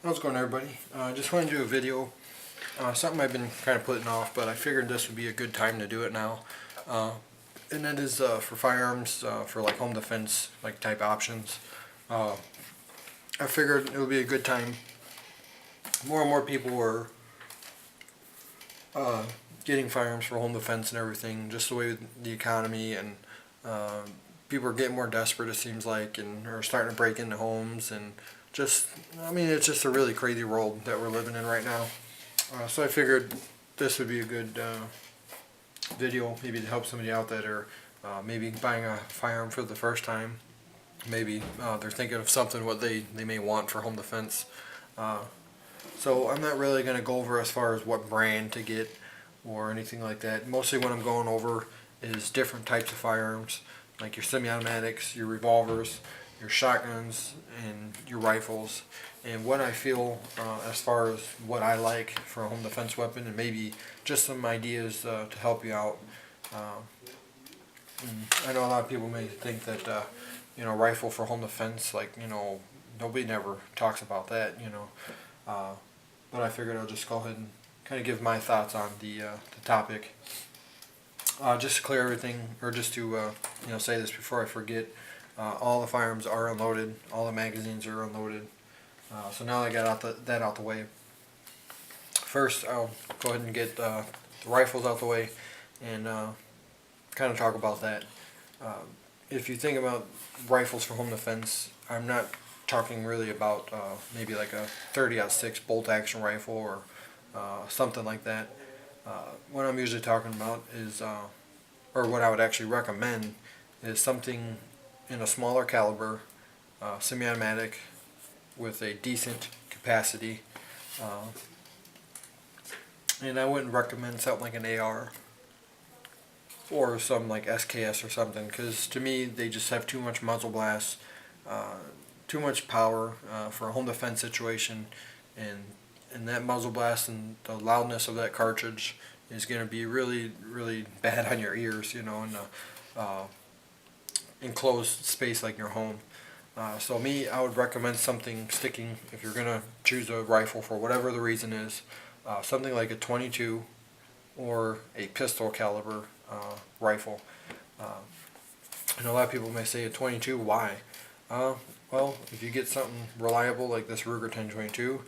How's it going, everybody? I just want to do a video, something I've been kind of putting off, but I figured this would be a good time to do it now. And that is for firearms, for like home defense like type options. I figured it would be a good time. More and more people were getting firearms for home defense and everything, just the way with the economy, and people are getting more desperate, it seems like, and are starting to break into homes, and just, I mean, it's just a really crazy world that we're living in right now. So I figured this would be a good video, maybe to help somebody out that are maybe buying a firearm for the first time. Maybe they're thinking of something what they may want for home defense. So I'm not really going to go over as far as what brand to get or anything like that. Mostly what I'm going over is different types of firearms, like your semi-automatics, your revolvers, your shotguns, and your rifles, and what I feel as far as what I like for a home defense weapon, and maybe just some ideas to help you out. I know a lot of people may think that rifle for home defense, like, nobody never talks about that, but I figured I'll just go ahead and kind of give my thoughts on the topic. Just to clear everything, or just to say this before I forget, all the firearms are unloaded, all the magazines are unloaded. So now I got that out the way. First, I'll go ahead and get the rifles out the way and kind of talk about that. If you think about rifles for home defense, I'm not talking really about maybe like a 30-06 bolt action rifle or something like that. What I'm usually talking about is, or what I would actually recommend, is something in a smaller caliber, semi-automatic, with a decent capacity. And I wouldn't recommend something like an AR or something like SKS or something, because to me they just have too much muzzle blast, too much power for a home defense situation, and that muzzle blast and the loudness of that cartridge is going to be really, really bad on your ears, in a enclosed space like your home. So me, I would recommend something sticking, if you're going to choose a rifle for whatever the reason is, something like a 22 or a pistol caliber rifle. And a lot of people may say a 22, why? Well, if you get something reliable like this Ruger 1022,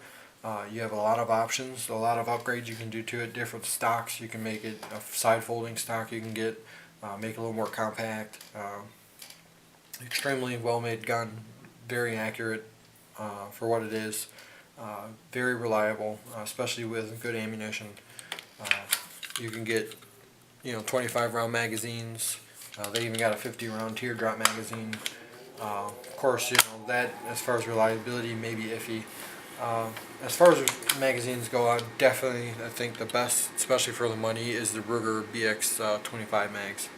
you have a lot of options, a lot of upgrades you can do to it, different stocks. You can make it a side folding stock, you can get, make it a little more compact. Extremely well made gun, very accurate for what it is, very reliable, especially with good ammunition. You can get 25 round magazines. They even got a 50 round teardrop magazine. Of course, that as far as reliability may be iffy. As far as magazines go, I think the best, especially for the money, is the Ruger BX 25 mags.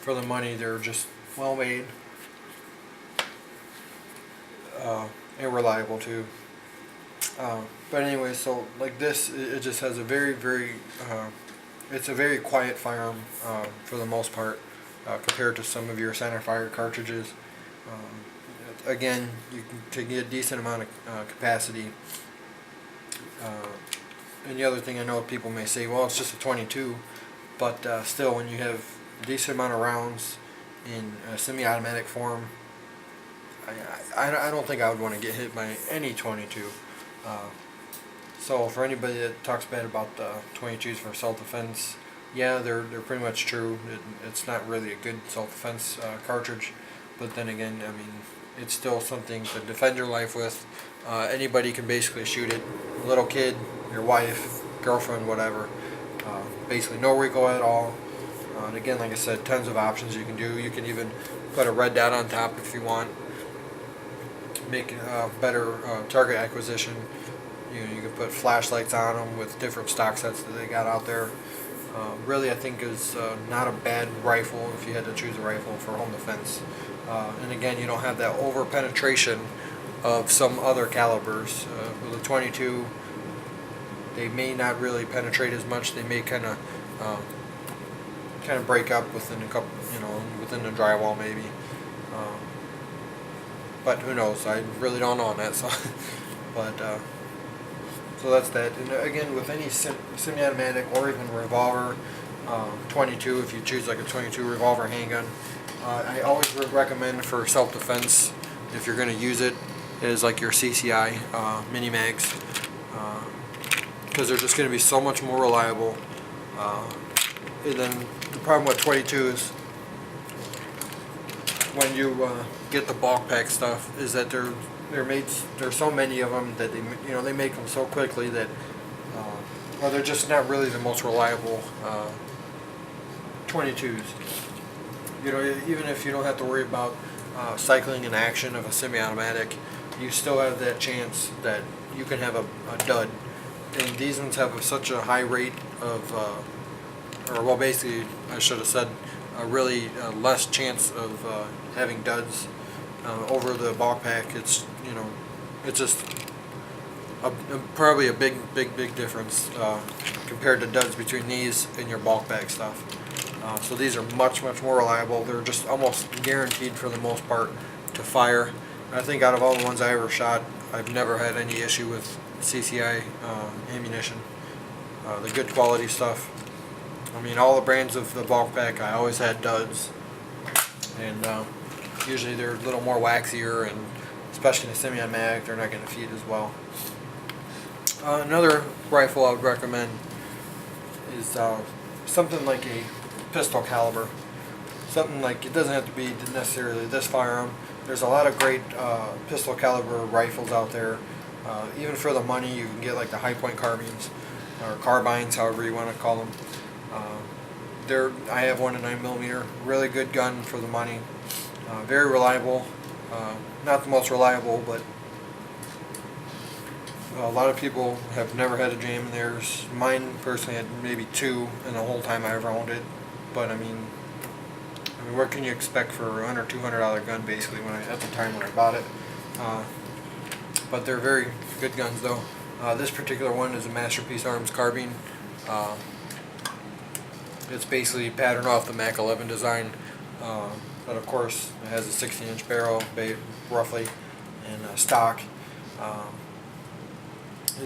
For the money, they're just well made and reliable too. But anyway, so like this, it just has a very, very, it's a very quiet firearm for the most part, compared to some of your centerfire cartridges. Again, to get a decent amount of capacity. And the other thing, I know people may say, well, it's just a 22, but still, when you have a decent amount of rounds in a semi-automatic form, I don't think I would want to get hit by any 22. So for anybody that talks bad about 22s for self-defense, yeah, they're pretty much true. It's not really a good self-defense cartridge, but then again, I mean, it's still something to defend your life with. Anybody can basically shoot it. A little kid, your wife, girlfriend, whatever. Basically no recoil at all. And again, like I said, tons of options you can do. You can even put a red dot on top if you want. Make better target acquisition. You can put flashlights on them with different stock sets that they got out there. Really, I think is not a bad rifle if you had to choose a rifle for home defense. And again, you don't have that over penetration of some other calibers. With a 22, they may not really penetrate as much. They may kind of break up within a couple, within the drywall maybe. but who knows? I really don't know on that. So, but so that's that. And again, with any semi-automatic or even revolver, 22, if you choose like a 22 revolver handgun, I always would recommend for self-defense, if you're going to use it, is like your CCI mini mags, because they're just going to be so much more reliable. And then the problem with 22s, when you get the bulk pack stuff, is that they're made. There's so many of them that they make them so quickly that well, they're just not really the most reliable 22s. Even if you don't have to worry about cycling in action of a semi-automatic, you still have that chance that you can have a dud. And these ones have such a high rate of, or well, basically, I should have said, a really less chance of having duds over the bulk pack. It's just probably a big difference compared to duds between these and your bulk pack stuff. So these are much more reliable. They're just almost guaranteed for the most part to fire. I think out of all the ones I ever shot, I've never had any issue with CCI ammunition. The good quality stuff. I mean, all the brands of the bulk pack, I always had duds, and usually they're a little more waxier, and especially in a semi-automatic, they're not going to feed as well. Another rifle I would recommend is something like a pistol caliber. Something like, it doesn't have to be necessarily this firearm. There's a lot of great pistol caliber rifles out there. Even for the money, you can get like the high point carbines, or carbines, however you want to call them. I have one, a 9mm, really good gun for the money. Very reliable. Not the most reliable, but a lot of people have never had a jam in theirs. Mine personally had maybe 2 in the whole time I ever owned it. But I mean, what can you expect for a $100, $200 gun basically at the time when I bought it? But they're very good guns though. This particular one is a Masterpiece Arms carbine. It's basically patterned off the Mac 11 design, but of course it has a 16-inch barrel, roughly, and stock.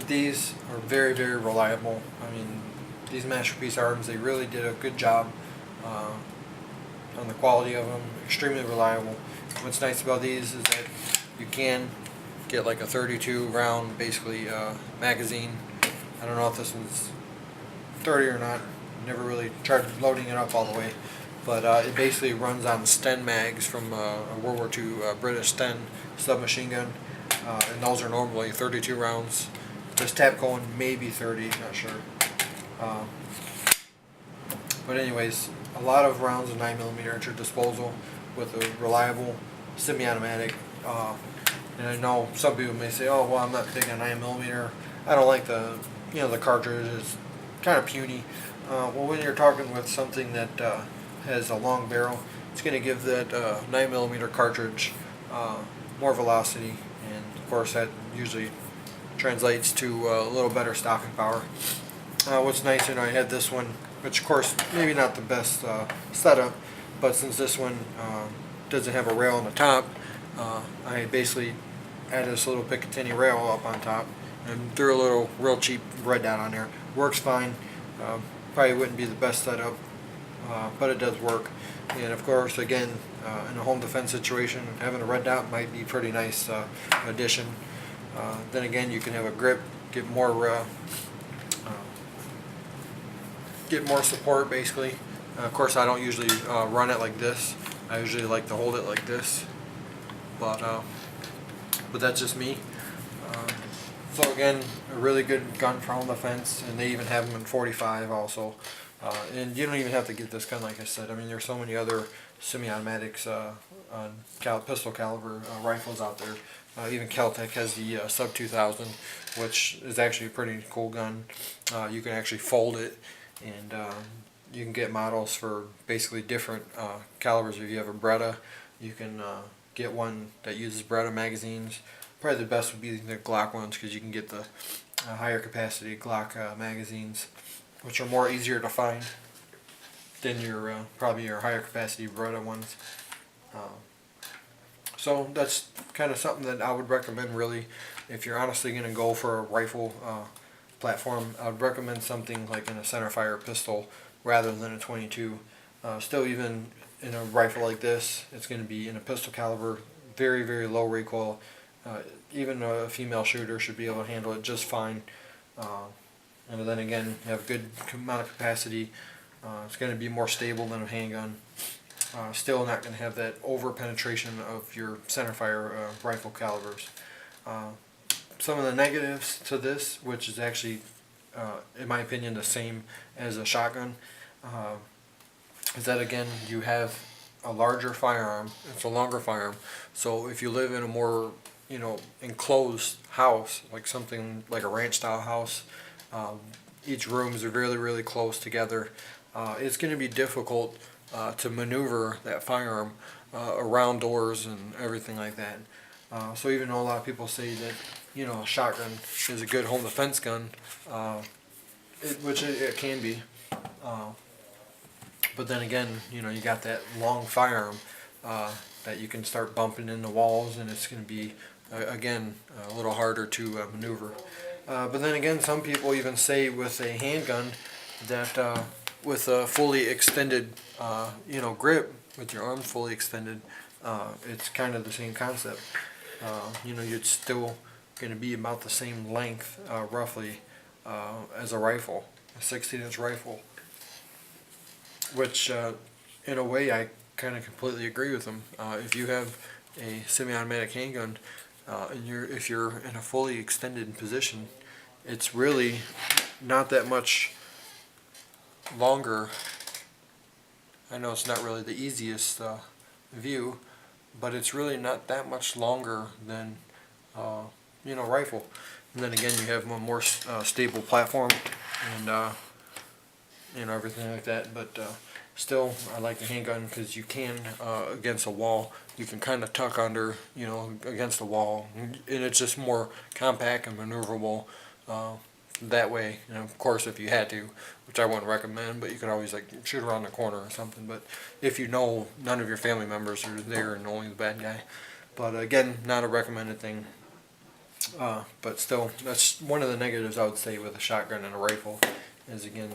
These are very reliable. I mean, these Masterpiece Arms, they really did a good job on the quality of them. Extremely reliable. What's nice about these is that you can get like a 32 round basically magazine. I don't know if this one's 30 or not. Never really tried loading it up all the way, but it basically runs on Sten mags from a World War II British Sten submachine gun, and those are normally 32 rounds. This Tapco maybe 30, not sure. But anyways, a lot of rounds of 9mm at your disposal with a reliable semi-automatic. And I know some people may say, "Oh, well, I'm not big on 9mm. I don't like the cartridge is kind of puny." Well, when you're talking with something that has a long barrel, it's going to give that 9mm cartridge more velocity, and of course that usually translates to a little better stopping power. What's nice, I had this one, which of course maybe not the best setup, but since this one doesn't have a rail on the top, I basically added this little Picatinny rail up on top and threw a little real cheap red dot on there. Works fine. Probably wouldn't be the best setup, but it does work. And of course, again, in a home defense situation, having a red dot might be a pretty nice addition. Then again, you can have a grip, get more support basically. Of course, I don't usually run it like this. I usually like to hold it like this, but that's just me. So again, a really good gun for home defense, and they even have them in 45 also. And you don't even have to get this gun, like I said. I mean, there's so many other semi-automatics, pistol caliber rifles out there. Even Kel-Tec has the Sub 2000, which is actually a pretty cool gun. You can actually fold it, and you can get models for basically different calibers. If you have a Beretta, you can get one that uses Beretta magazines. Probably the best would be the Glock ones, because you can get the higher capacity Glock magazines, which are more easier to find than your probably your higher capacity Beretta ones. So that's kind of something that I would recommend really if you're honestly going to go for a rifle platform. I would recommend something like in a centerfire pistol rather than a 22. Still, even in a rifle like this, it's going to be in a pistol caliber, very, very low recoil. Even a female shooter should be able to handle it just fine. And then again, you have a good amount of capacity. It's going to be more stable than a handgun. Still not going to have that over penetration of your centerfire rifle calibers. Some of the negatives to this, which is actually, in my opinion, the same as a shotgun, is that again you have a larger firearm. It's a longer firearm. So if you live in a more enclosed house, like something like a ranch style house, each rooms are really, really close together. It's going to be difficult to maneuver that firearm around doors and everything like that. So even though a lot of people say that a shotgun is a good home defense gun, which it can be, but then again, you got that long firearm that you can start bumping in the walls, and it's going to be again a little harder to maneuver. But then again, some people even say with a handgun that with a fully extended grip, with your arm fully extended, it's kind of the same concept. You're still going to be about the same length roughly as a rifle, a 16-inch rifle, which in a way I kind of completely agree with them. If you have a semi-automatic handgun and if you're in a fully extended position, it's really not that much longer. I know it's not really the easiest view, but it's really not that much longer than rifle. And then again, you have a more stable platform and everything like that. But still, I like the handgun because you can against a wall, you can kind of tuck under against the wall, and it's just more compact and maneuverable. That way, of course, if you had to, which I wouldn't recommend, but you could always like shoot around the corner or something. But if none of your family members are there and only the bad guy, but again, not a recommended thing. But still, that's one of the negatives I would say with a shotgun and a rifle, is again,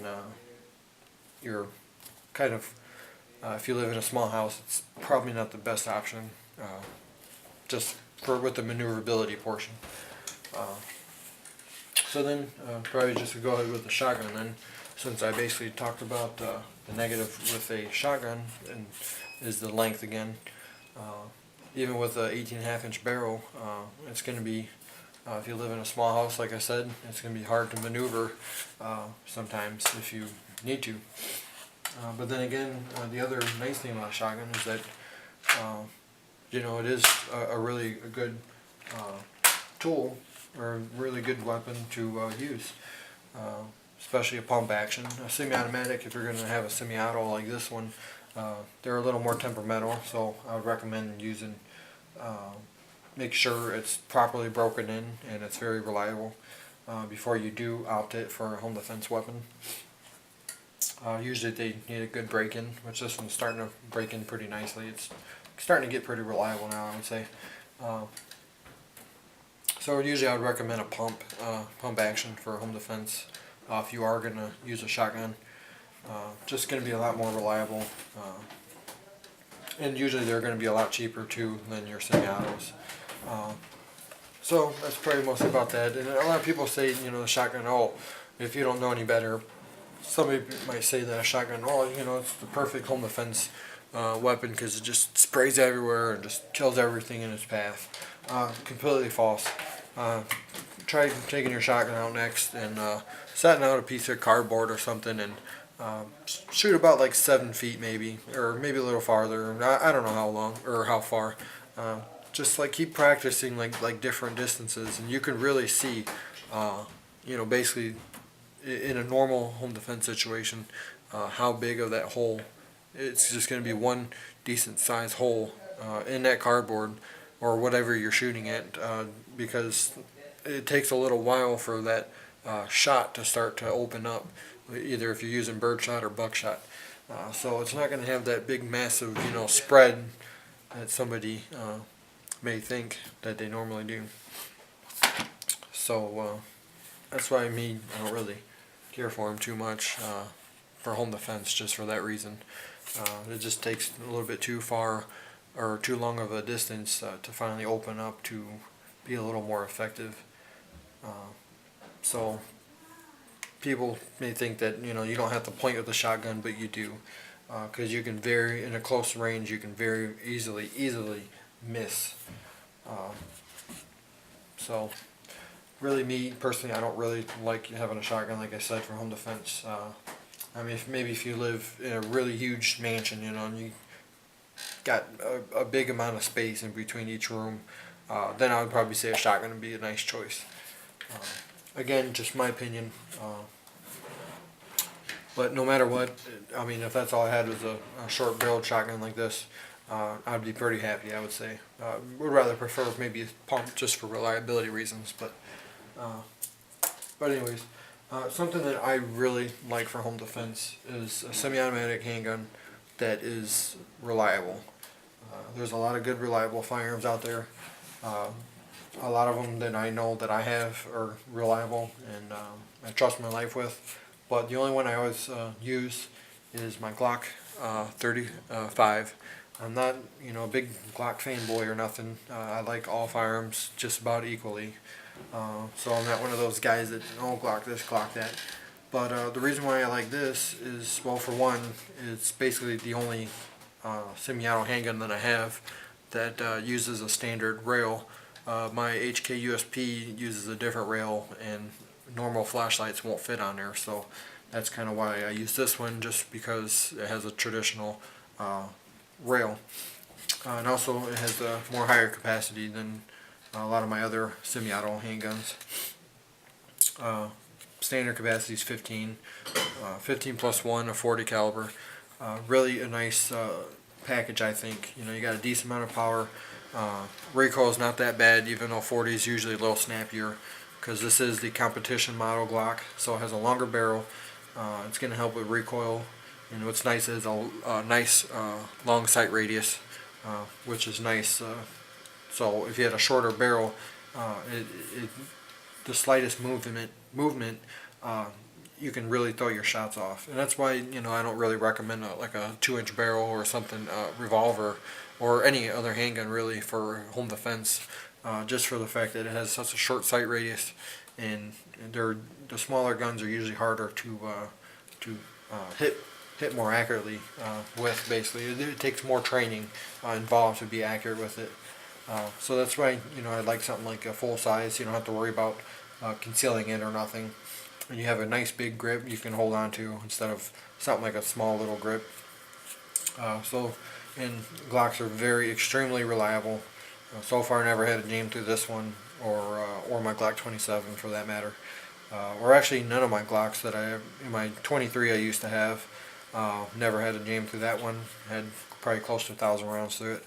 you're kind of, if you live in a small house, it's probably not the best option, just with the maneuverability portion. So then, probably just to go ahead with the shotgun then, since I basically talked about the negative with a shotgun, and is the length again. Even with a 18.5-inch barrel, it's going to be, if you live in a small house, like I said, it's going to be hard to maneuver sometimes if you need to. But then again, the other nice thing about a shotgun is that, it is a really good tool, or a really good weapon to use, especially a pump action. A semi-automatic, if you're going to have a semi-auto like this one, they're a little more temperamental, so I would recommend using, make sure it's properly broken in and it's very reliable before you do opt it for a home defense weapon. Usually they need a good break-in, which this one's starting to break in pretty nicely. It's starting to get pretty reliable now, I would say. So usually I would recommend a pump action for home defense if you are going to use a shotgun. Just going to be a lot more reliable, and usually they're going to be a lot cheaper too than your semi-autos. So that's probably mostly about that. And a lot of people say, the shotgun, if you don't know any better, somebody might say that a shotgun, it's the perfect home defense weapon because it just sprays everywhere and just kills everything in its path. Completely false. Try taking your shotgun out next and setting out a piece of cardboard or something and shoot about like 7 feet maybe, or maybe a little farther. I don't know how long or how far. Just like keep practicing like different distances, and you can really see, basically in a normal home defense situation, how big of that hole. It's just going to be one decent sized hole in that cardboard or whatever you're shooting at, because it takes a little while for that shot to start to open up, either if you're using birdshot or buckshot. So it's not going to have that big massive spread that somebody may think that they normally do. So that's why I don't really care for them too much for home defense, just for that reason. It just takes a little bit too far or too long of a distance to finally open up to be a little more effective. So people may think that you don't have to point with a shotgun, but you do, because you can in a close range you can very easily miss. So really, me personally, I don't really like having a shotgun, like I said, for home defense. I mean, maybe if you live in a really huge mansion, and you got a big amount of space in between each room, then I would probably say a shotgun would be a nice choice. Again, just my opinion. But no matter what, I mean, if that's all I had was a short-barreled shotgun like this, I'd be pretty happy, I would say. Would rather prefer maybe a pump just for reliability reasons, but anyways, something that I really like for home defense is a semi-automatic handgun that is reliable. There's a lot of good reliable firearms out there. A lot of them that I know that I have are reliable and I trust my life with. But the only one I always use is my Glock 35. I'm not, a big Glock fanboy or nothing. I like all firearms just about equally. So I'm not one of those guys that, Glock this, Glock that. But the reason why I like this is, well, for one, it's basically the only semi-auto handgun that I have that uses a standard rail. My HK USP uses a different rail, and normal flashlights won't fit on there, so that's kind of why I use this one, just because it has a traditional rail, and also it has a more higher capacity than a lot of my other semi-auto handguns. Standard capacity is 15 plus 1, a 40 caliber. Really a nice package, I think. You got a decent amount of power. Recoil is not that bad, even though 40 is usually a little snappier, because this is the competition model Glock, so it has a longer barrel. It's going to help with recoil, and what's nice is a nice long sight radius, which is nice. So if you had a shorter barrel, the slightest movement, you can really throw your shots off, and that's why I don't really recommend like a 2-inch barrel or something, revolver or any other handgun really for home defense, just for the fact that it has such a short sight radius, and the smaller guns are usually harder to hit more accurately with. Basically, it takes more training involved to be accurate with it. So that's why I like something like a full size. You don't have to worry about concealing it or nothing, and you have a nice big grip you can hold on to instead of something like a small little grip. And Glocks are extremely reliable. So far, I never had a jam through this one, or my Glock 27 for that matter. Or actually, none of my Glocks that I have. In my 23 I used to have, never had a jam through that one. Had probably close to 1,000 rounds through it.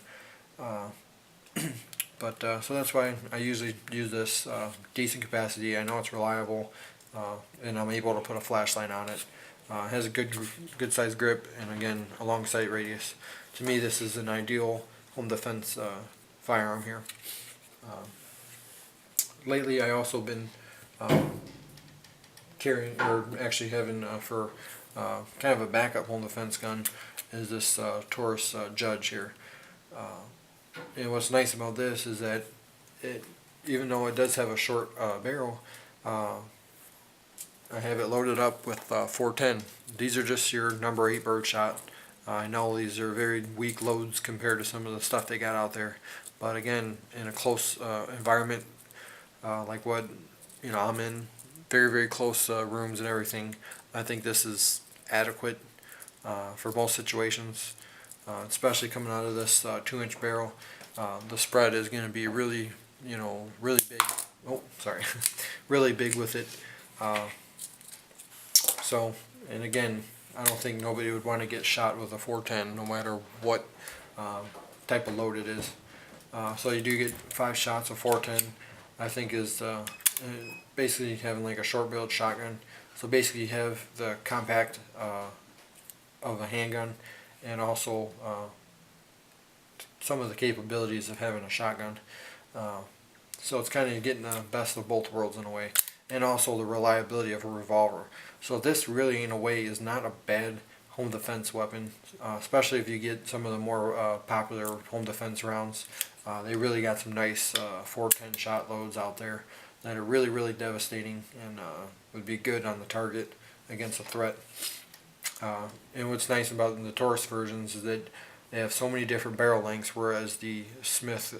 So that's why I usually use this. Decent capacity. I know it's reliable, and I'm able to put a flashlight on it. It has a good size grip, and again, a long sight radius. To me, this is an ideal home defense firearm here. Lately, I also been carrying, or actually having for kind of a backup home defense gun, is this Taurus Judge here. And what's nice about this is that even though it does have a short barrel, I have it loaded up with 410. These are just your number 8 birdshot. I know these are very weak loads compared to some of the stuff they got out there, but again, in a close environment like what I'm in, very close rooms and everything, I think this is adequate for most situations, especially coming out of this 2-inch barrel. The spread is going to be really big. Oh, sorry, really big with it. And again, I don't think nobody would want to get shot with a 410, no matter what type of load it is. So you do get 5 shots of 410. I think is basically having like a short-barreled shotgun. So basically, you have the compact of a handgun, and also some of the capabilities of having a shotgun. So it's kind of getting the best of both worlds in a way, and also the reliability of a revolver. So this really, in a way, is not a bad home defense weapon, especially if you get some of the more popular home defense rounds. They really got some nice 410 shot loads out there that are really, really devastating and would be good on the target against a threat. And what's nice about the Taurus versions is that they have so many different barrel lengths, whereas the Smith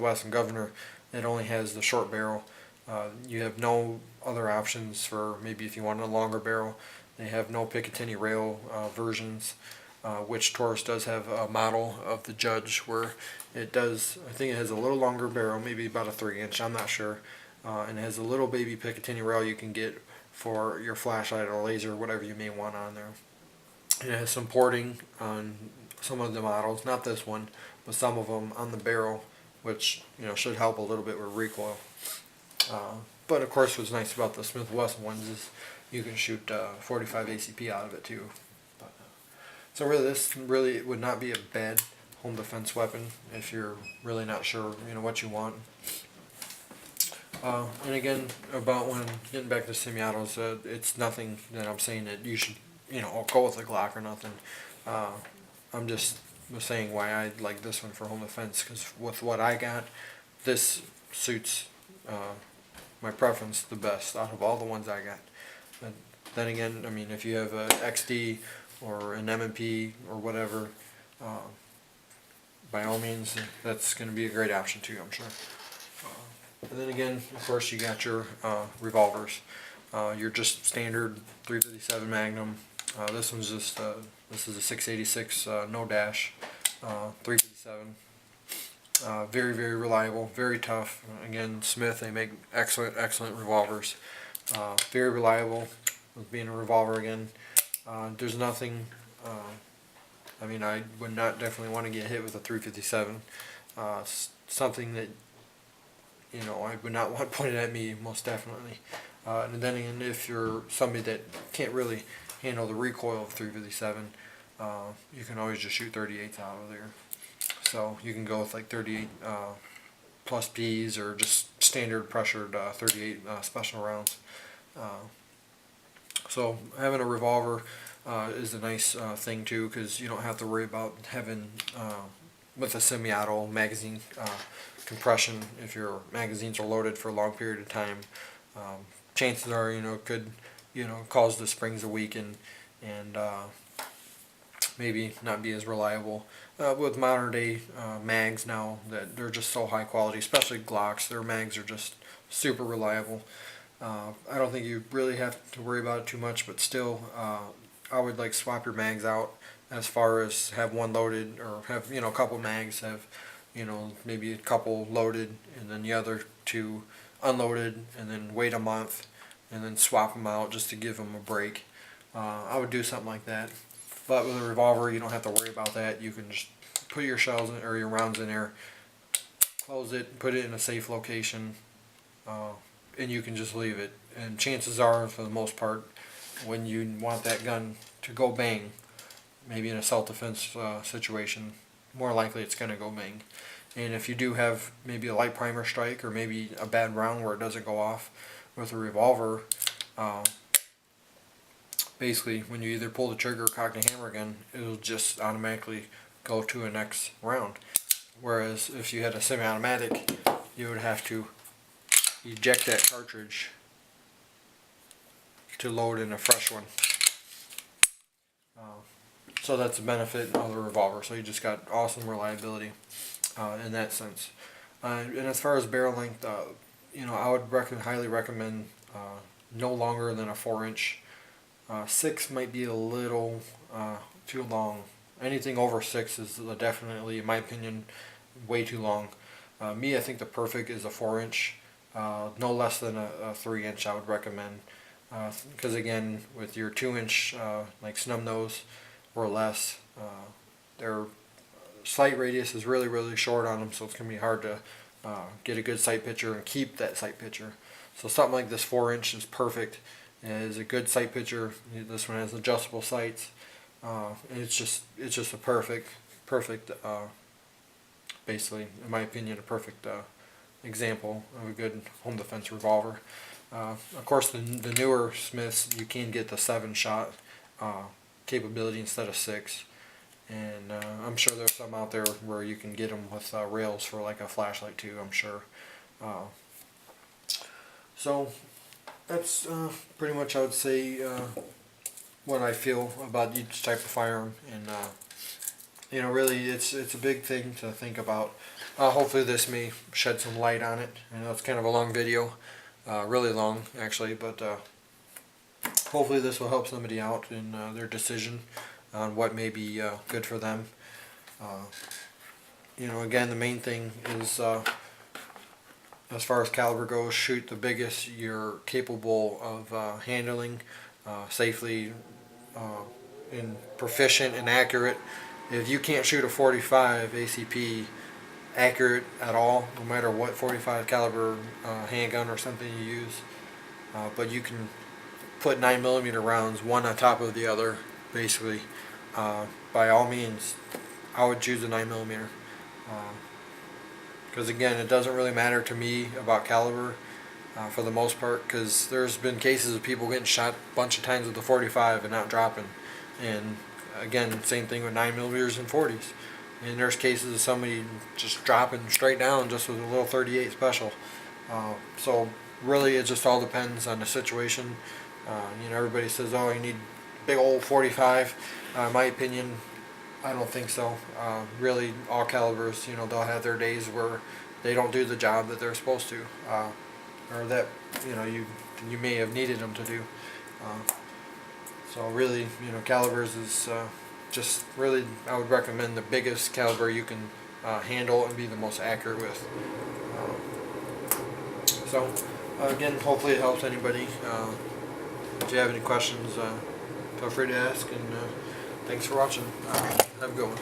Wesson Governor, it only has the short barrel. You have no other options for maybe if you want a longer barrel. They have no Picatinny rail versions, which Taurus does have a model of the Judge where it does, I think it has a little longer barrel, maybe about a 3-inch, I'm not sure. And it has a little baby Picatinny rail you can get for your flashlight or laser, whatever you may want on there. It has some porting on some of the models, not this one, but some of them on the barrel, which should help a little bit with recoil. But of course, what's nice about the Smith Wesson ones is you can shoot 45 ACP out of it too. But, so really, this really would not be a bad home defense weapon if you're really not sure what you want. And again, about when getting back to semi-autos, it's nothing that I'm saying that you should go with a Glock or nothing. I'm just saying why I like this one for home defense, because with what I got, this suits my preference the best out of all the ones I got. But then again, I mean, if you have a XD or an M&P or whatever, by all means, that's going to be a great option too, I'm sure. And then again, of course, you got your revolvers. Your just standard 357 Magnum. This one's just this is a 686 no dash 357. Very, very reliable, very tough. Again, Smith, they make excellent revolvers. Very reliable with being a revolver again. There's nothing, I mean, I would not definitely want to get hit with a 357. Something that, I would not want pointed at me, most definitely. And then again, if you're somebody that can't really handle the recoil of 357, you can always just shoot 38s out of there. So you can go with like 38 plus Ps or just standard pressured 38 special rounds. So having a revolver is a nice thing too, because you don't have to worry about having with a semi-auto magazine compression. If your magazines are loaded for a long period of time, chances are could cause the springs to weaken and maybe not be as reliable. With modern day mags now, that they're just so high quality, especially Glocks, their mags are just super reliable. I don't think you really have to worry about it too much, but still, I would like swap your mags out, as far as have one loaded, or have a couple mags, have maybe a couple loaded and then the other two unloaded, and then wait a month and then swap them out just to give them a break. I would do something like that. But with a revolver, you don't have to worry about that. You can just put your shells in, or your rounds in there, close it, put it in a safe location, and you can just leave it. And chances are, for the most part, when you want that gun to go bang, maybe in a self-defense situation, more likely it's going to go bang. And if you do have maybe a light primer strike, or maybe a bad round where it doesn't go off with a revolver, basically when you either pull the trigger or cock the hammer again, it'll just automatically go to a next round. Whereas if you had a semi-automatic, you would have to eject that cartridge to load in a fresh one. So that's a benefit of the revolver. So you just got awesome reliability in that sense. And as far as barrel length, I would highly recommend no longer than a 4-inch. 6 might be a little too long. Anything over 6 is definitely, in my opinion, way too long. I think the perfect is a 4-inch. No less than a 3-inch I would recommend. Because again, with your 2-inch like snub nose or less, their sight radius is really, really short on them, so it's going to be hard to get a good sight picture and keep that sight picture. So something like this 4-inch is perfect. It is a good sight picture. This one has adjustable sights. And it's just a perfect basically, in my opinion, a perfect example of a good home defense revolver. Of course, the newer Smiths, you can get the 7-shot capability instead of 6. And I'm sure there's some out there where you can get them with rails for like a flashlight too, I'm sure. Uh, so that's pretty much, I would say, what I feel about each type of firearm. And you know, really, it's a big thing to think about. Hopefully this may shed some light on it. I know it's kind of a long video, really long actually, but hopefully this will help somebody out in their decision on what may be good for them. You know, again, the main thing is, as far as caliber goes, shoot the biggest you're capable of handling safely, and proficient and accurate. If you can't shoot a 45 ACP accurate at all, no matter what 45 caliber handgun or something you use, but you can put 9mm rounds one on top of the other, basically, by all means, I would choose a 9mm. Because again, it doesn't really matter to me about caliber for the most part, because there's been cases of people getting shot a bunch of times with the 45 and not dropping. And again, same thing with 9mm and 40s. And there's cases of somebody just dropping straight down just with a little 38 special. So really, it just all depends on the situation. You know, everybody says, oh, you need big old 45. In my opinion, I don't think so. Really, all calibers, you know, they'll have their days where they don't do the job that they're supposed to, or that, you know, you may have needed them to do. So really, you know, calibers is just really, I would recommend the biggest caliber you can handle and be the most accurate with. So again, hopefully it helps anybody. If you have any questions, feel free to ask, and thanks for watching. Have a good one.